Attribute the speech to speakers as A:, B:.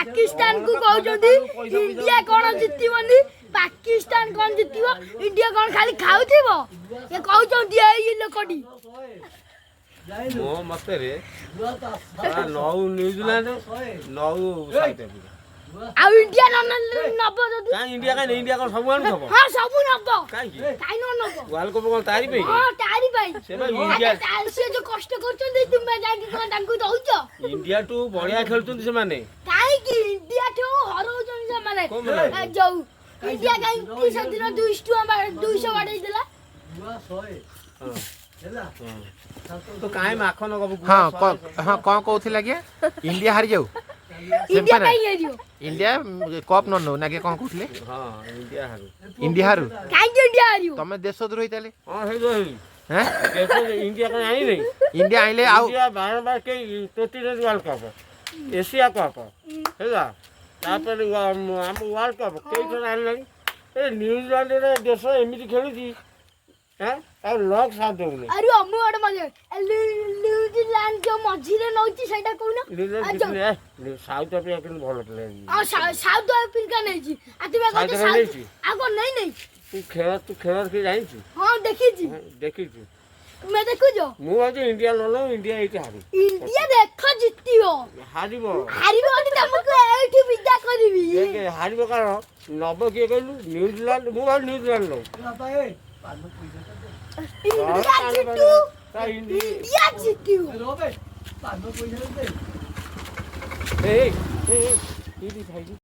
A: पाकिस्तान को कहउछंती इंडिया कोन जितबनी पाकिस्तान कोन जितबो इंडिया कोन खाली खाउथिबो ये कहउछंती ए लोकडी
B: मो मते रे नौ न्यूजीलैंड नौ साउथ अफ्रीका
A: आ इंडिया नबो जदी
B: का इंडिया का इंडिया को सब आनु सब
A: हां सब नबो
B: काई
A: काई न नबो
B: वर्ल्ड कप कोन तारी पे
A: हां तारी भाई
B: से भाई इंडिया
A: से जो कष्ट करछंती तुमे जाई कोन तांकू दउछ
B: इंडिया टू बढ़िया खेलुचंती से माने
A: काई की इंडिया ठो हरउछन से माने जाऊ इंडिया काई 30 दिन 200 बाडै देला
C: 100 ହେଲା
B: तो काहे माखन गब
D: हां हां कोन कहउथिला के इंडिया हारि जाऊ
A: इंडिया काई हेरियो
D: इंडिया कप न नो ना के कोन कहउथले
B: हां इंडिया हारू
A: काई इंडिया हारियो
D: तमे देश द्रोही ताले
B: हां हे जो
D: हैं
B: कैसे इंडिया का आई नहीं
D: इंडिया आइले आउ
B: इंडिया बार के 33 वर्ल्ड कप एशिया कप हैला तापर हम वर्ल्ड कप कई थोड़ा आइले ए न्यूजीलैंड रे देश एमिति खेलुची हैं और लॉक साथ देउले
A: अरे अम्मू अड मजे न्यूजीलैंड जो मझी रे नउची सेटा कोना
B: न्यूजीलैंड साउथ अफ्रीका के भलो प्लेयर
A: आ साउथ अफ्रीका नहीं जी आतिबा कहते साउथ आगो नहीं
B: तू खेल के जाई छी
A: हां देखी जी मैं देखु जो
B: मु आज इंडिया लो इंडिया एठी हारी
A: इंडिया देखो जितियो
B: हारिबो
A: अनि तुमको एठी विदा करबी
B: ये हारिबो कारण नबो के कहलु न्यूजीलैंड मु आज न्यूजीलैंड लो
C: बाबा ए पानो पैसा
A: इंडिया जितियो
C: रोबे पानो पैसा दे
B: ए ए ई भाई